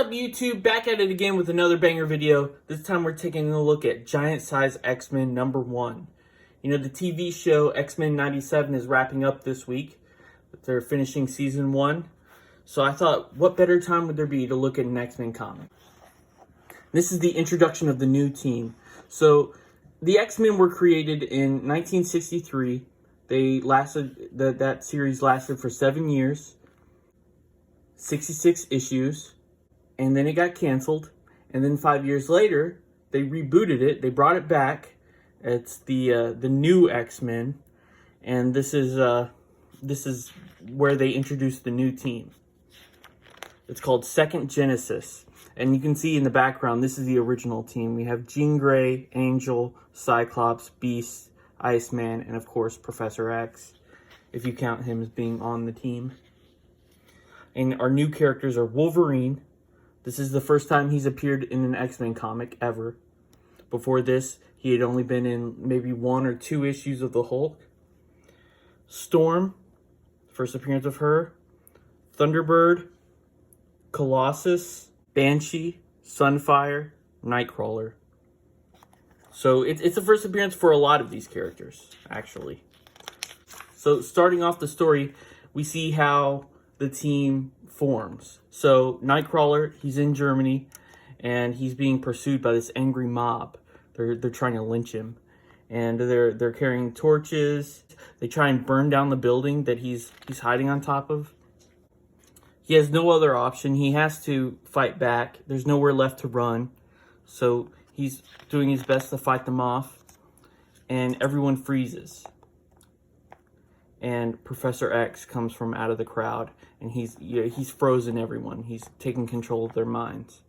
up, YouTube? Back at it again with another banger video. This time we're taking a look at Giant Size X-Men #1. You know, the TV show X-Men 97 is wrapping up this week. They're finishing season 1. So I thought, what better time would there be to look at an X-Men comic? This is the introduction of the new team. So the X-Men were created in 1963. They lasted, that series lasted for 7 years, 66 issues, and then it got canceled. And then 5 years later, they rebooted it. They brought it back. It's the new X-Men, and this is where they introduced the new team. It's called Second Genesis, and you can see in the background, this is the original team. We have Jean Grey, Angel, Cyclops, Beast, Iceman, and of course Professor X, if you count him as being on the team. And our new characters are Wolverine. This is the first time he's appeared in an X-Men comic ever. Before this, he had only been in maybe 1 or 2 issues of the Hulk. Storm, first appearance of her. Thunderbird, Colossus, Banshee, Sunfire, Nightcrawler. So it's the first appearance for a lot of these characters, actually. So starting off the story, we see how the team forms. So Nightcrawler, he's in Germany, and he's being pursued by this angry mob. They're trying to lynch him, and they're carrying torches. They try and burn down the building that he's hiding on top of. He has no other option. He has to fight back. There's nowhere left to run, so he's doing his best to fight them off, and everyone freezes. And Professor X comes from out of the crowd, and he's frozen everyone. He's taking control of their minds.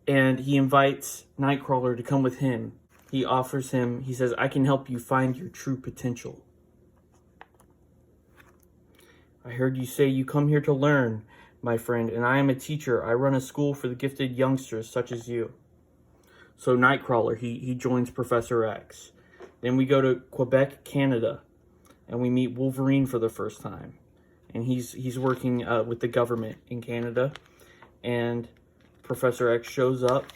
And he invites Nightcrawler to come with him. He offers him, he says, "I can help you find your true potential. I heard you say you come here to learn, my friend, and I am a teacher. I run a school for the gifted youngsters such as you." So Nightcrawler, he joins Professor X. Then we go to Quebec, Canada, and we meet Wolverine for the first time. And he's working with the government in Canada. And Professor X shows up,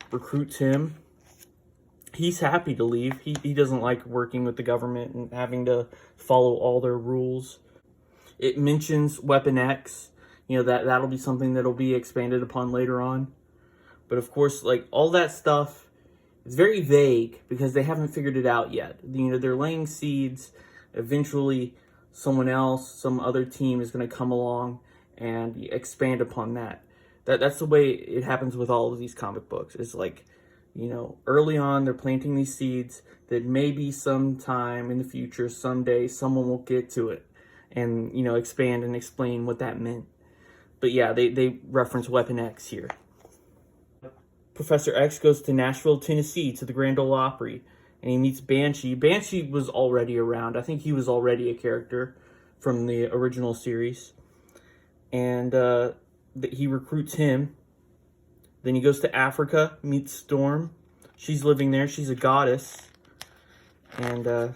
recruits him. He's happy to leave. He doesn't like working with the government and having to follow all their rules. It mentions Weapon X. You know, that'll be something that'll be expanded upon later on. But of course, like, all that stuff is very vague because they haven't figured it out yet. You know, they're laying seeds. Eventually, someone else, some other team is going to come along and expand upon that. That's the way it happens with all of these comic books. It's like, you know, early on, they're planting these seeds that maybe sometime in the future, someday, someone will get to it and, you know, expand and explain what that meant. But yeah, they reference Weapon X here. Professor X goes to Nashville, Tennessee, to the Grand Ole Opry, and he meets Banshee. Banshee was already around. I think he was already a character from the original series. And he recruits him. Then he goes to Africa, meets Storm. She's living there. She's a goddess. And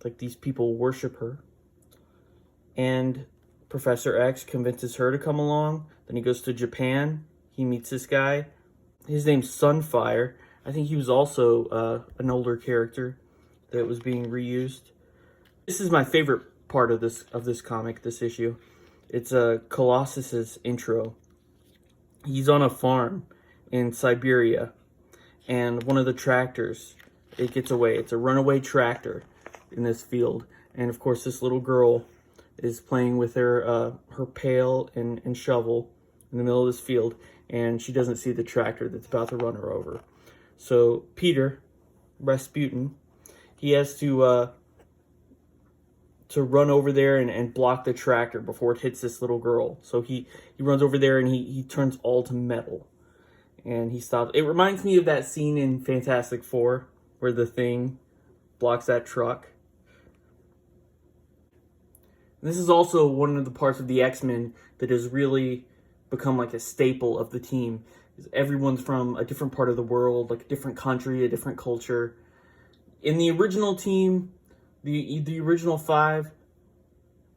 like, these people worship her. And Professor X convinces her to come along. Then he goes to Japan. He meets this guy. His name's Sunfire. I think he was also an older character that was being reused. This is my favorite part of this comic, this issue. It's Colossus's intro. He's on a farm in Siberia, and one of the tractors, it gets away. It's a runaway tractor in this field, and of course this little girl is playing with her pail and shovel in the middle of this field, and she doesn't see the tractor that's about to run her over. So Peter, Rasputin, he has to run over there and block the tractor before it hits this little girl. So he runs over there and he turns all to metal. And he stops. It reminds me of that scene in Fantastic Four where the Thing blocks that truck. And this is also one of the parts of the X-Men that has really become like a staple of the team. Everyone's from a different part of the world, like a different country, a different culture. In the original team, the original 5,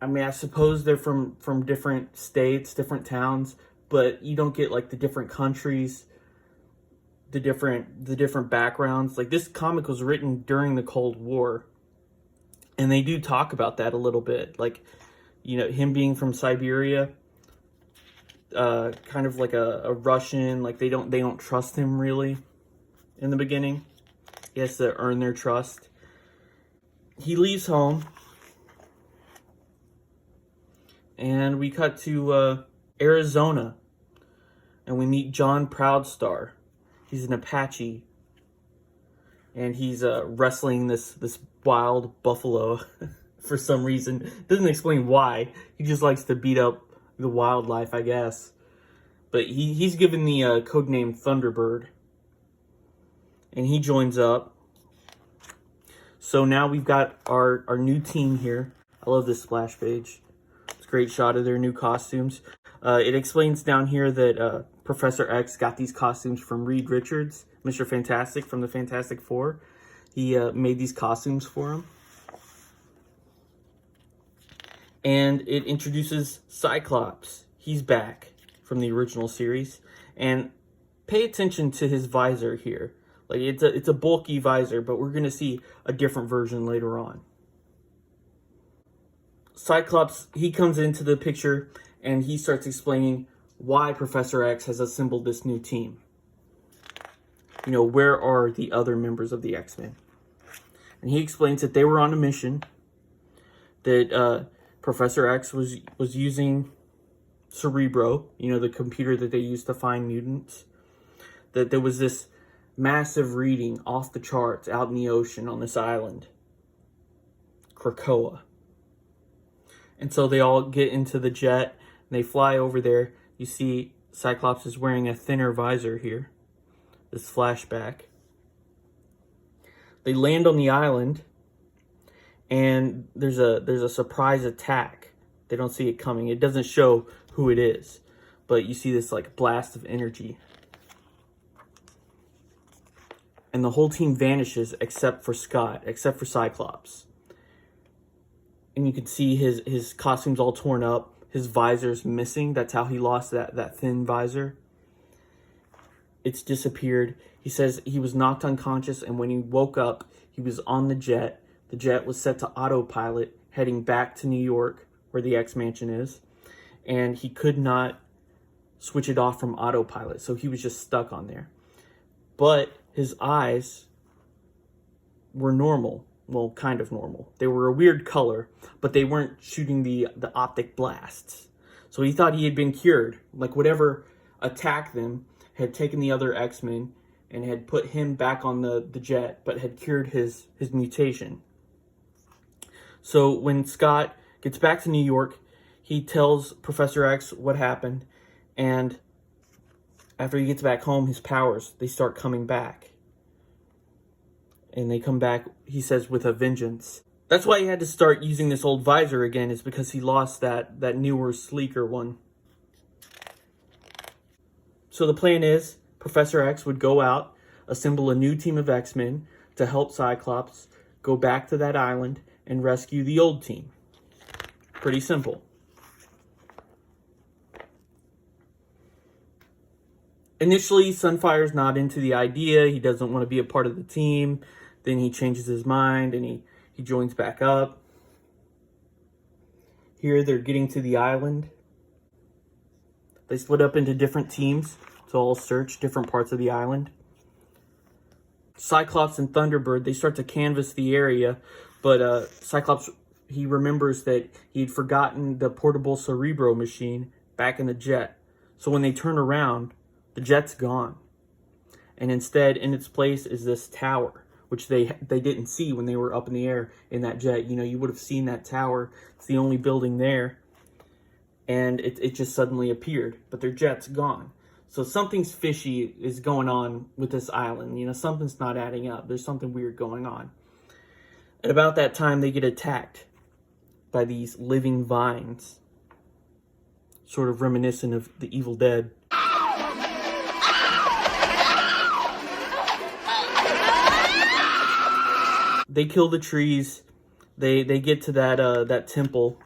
I mean, I suppose they're from different states, different towns, but you don't get like the different countries, the different backgrounds. Like this comic was written during the Cold War, and they do talk about that a little bit. Like, you know, him being from Siberia, kind of like a Russian. Like they don't trust him really in the beginning. He has to earn their trust. He leaves home, and we cut to Arizona, and we meet John Proudstar. He's an Apache, and he's wrestling this wild buffalo for some reason. Doesn't explain why. He just likes to beat up the wildlife, I guess. But he's given the codename Thunderbird, and he joins up. So now we've got our new team here. I love this splash page. It's a great shot of their new costumes. It explains down here that Professor X got these costumes from Reed Richards, Mr. Fantastic from the Fantastic Four. He made these costumes for him. And it introduces Cyclops. He's back from the original series. And pay attention to his visor here. Like it's a bulky visor, but we're going to see a different version later on. Cyclops, he comes into the picture and he starts explaining why Professor X has assembled this new team. You know, where are the other members of the X-Men? And he explains that they were on a mission, that Professor X was using Cerebro, you know, the computer that they used to find mutants, that there was this massive reading off the charts out in the ocean on this island, Krakoa. And so they all get into the jet, and they fly over there. You see Cyclops is wearing a thinner visor here, this flashback. They land on the island, and there's a surprise attack. They don't see it coming. It doesn't show who it is, but you see this like blast of energy. And the whole team vanishes except for Scott, except for Cyclops. And you can see his costume's all torn up. His visor's missing. That's how he lost that thin visor. It's disappeared. He says he was knocked unconscious, and when he woke up, he was on the jet. The jet was set to autopilot, heading back to New York, where the X-Mansion is. And he could not switch it off from autopilot, so he was just stuck on there. But his eyes were normal. Well, kind of normal. They were a weird color, but they weren't shooting the optic blasts. So he thought he had been cured. Like whatever attacked them had taken the other X-Men and had put him back on the jet, but had cured his mutation. So when Scott gets back to New York, he tells Professor X what happened, and after he gets back home, his powers, they start coming back. And they come back, he says, with a vengeance. That's why he had to start using this old visor again, is because he lost that newer, sleeker one. So the plan is, Professor X would go out, assemble a new team of X-Men to help Cyclops go back to that island and rescue the old team. Pretty simple. Initially, Sunfire's not into the idea. He doesn't want to be a part of the team. Then he changes his mind and he joins back up. Here they're getting to the island. They split up into different teams to all search different parts of the island. Cyclops and Thunderbird, they start to canvass the area, but Cyclops, he remembers that he'd forgotten the portable Cerebro machine back in the jet. So when they turn around, the jet's gone. And instead, in its place is this tower, which they didn't see when they were up in the air in that jet. You know, you would have seen that tower. It's the only building there. And it just suddenly appeared. But their jet's gone. So something's fishy is going on with this island. You know, something's not adding up. There's something weird going on. At about that time, they get attacked by these living vines. Sort of reminiscent of the Evil Dead. They kill the trees. They get to that temple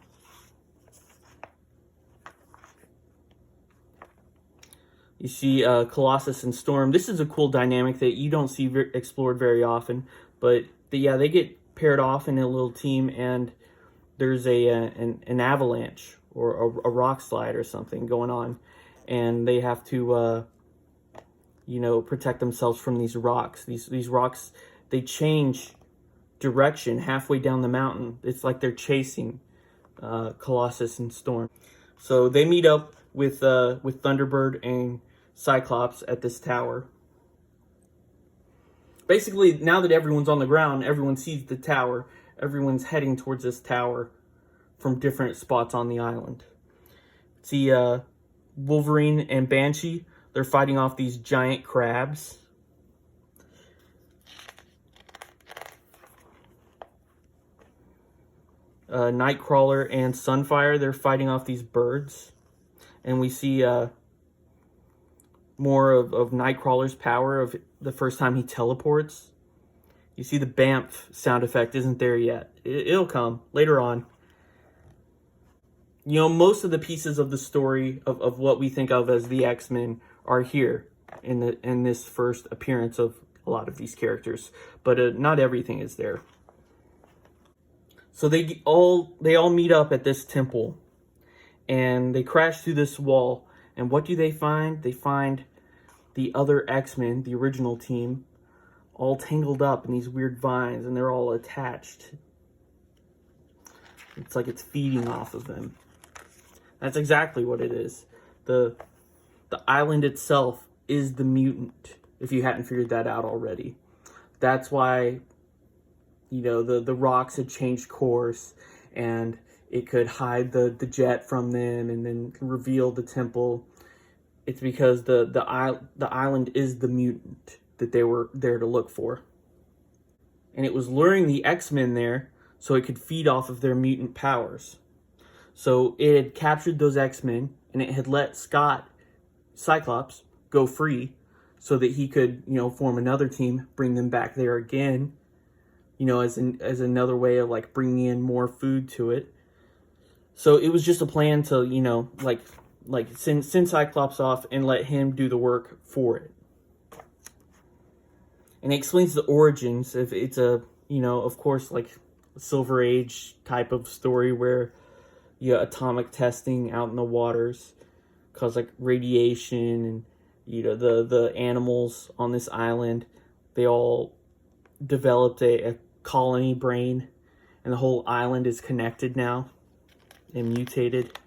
You see Colossus and Storm. This is a cool dynamic that you don't see explored very often. But yeah, they get paired off in a little team, and there's an avalanche or a rock slide or something going on, and they have to protect themselves from these rocks. These rocks, they change direction halfway down the mountain. It's like they're chasing Colossus and Storm. So they meet up with Thunderbird and Cyclops at this tower. Basically, now that everyone's on the ground, everyone sees the tower. Everyone's heading towards this tower from different spots on the island. See, Wolverine and Banshee, they're fighting off these giant crabs. Nightcrawler and Sunfire, they're fighting off these birds. And we see more of Nightcrawler's power of the first time he teleports. You see the BAMF sound effect isn't there yet. It'll come later on. Most of the pieces of the story of what we think of as the X-Men are here in this first appearance of a lot of these characters. But not everything is there. So they all meet up at this temple, and they crash through this wall. And what do they find? They find the other X-Men, the original team, all tangled up in these weird vines, and they're all attached. It's like it's feeding off of them. That's exactly what it is. The island itself is the mutant, if you hadn't figured that out already. That's why, the rocks had changed course, and it could hide the jet from them and then reveal the temple. It's because the island is the mutant that they were there to look for. And it was luring the X-Men there so it could feed off of their mutant powers. So it had captured those X-Men, and it had let Cyclops, go free so that he could, form another team, bring them back there again, as another way of, like, bringing in more food to it. So it was just a plan to, send Cyclops off and let him do the work for it. And it explains the origins. If it's a, of course, like a Silver Age type of story where atomic testing out in the waters caused like radiation, and the animals on this island, they all developed a colony brain, and the whole island is connected now and mutated.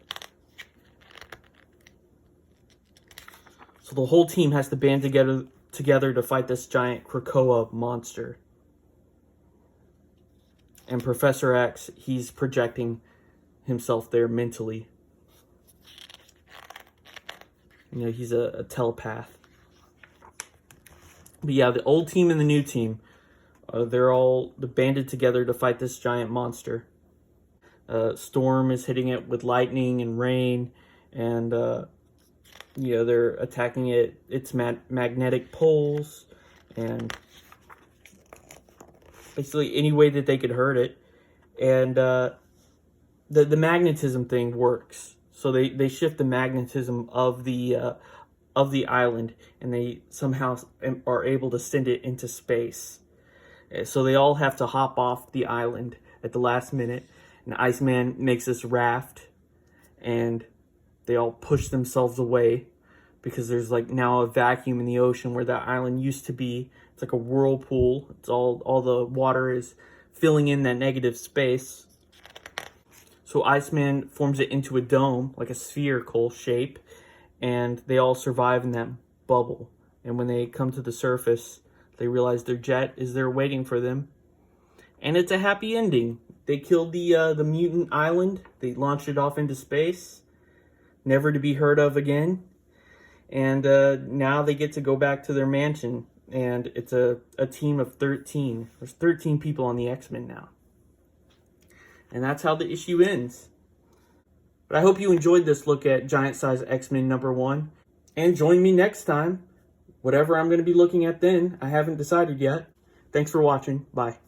So the whole team has to band together to fight this giant Krakoa monster. And Professor X, he's projecting himself there mentally. He's a telepath. But yeah, the old team and the new team, they're banded together to fight this giant monster. Storm is hitting it with lightning and rain, and they're attacking its magnetic poles, and basically any way that they could hurt it. And the magnetism thing works. So they shift the magnetism of the island, and they somehow are able to send it into space. So they all have to hop off the island at the last minute. And Iceman makes this raft, and they all push themselves away because there's like now a vacuum in the ocean where that island used to be. It's like a whirlpool. It's all the water is filling in that negative space. So Iceman forms it into a dome, like a spherical shape, and they all survive in that bubble. And when they come to the surface, they realize their jet is there waiting for them. And it's a happy ending. They killed the mutant island. They launched it off into space, never to be heard of again. And now they get to go back to their mansion. And it's a team of 13. There's 13 people on the X-Men now. And that's how the issue ends. But I hope you enjoyed this look at Giant Size X-Men #1. And join me next time. Whatever I'm going to be looking at then, I haven't decided yet. Thanks for watching. Bye.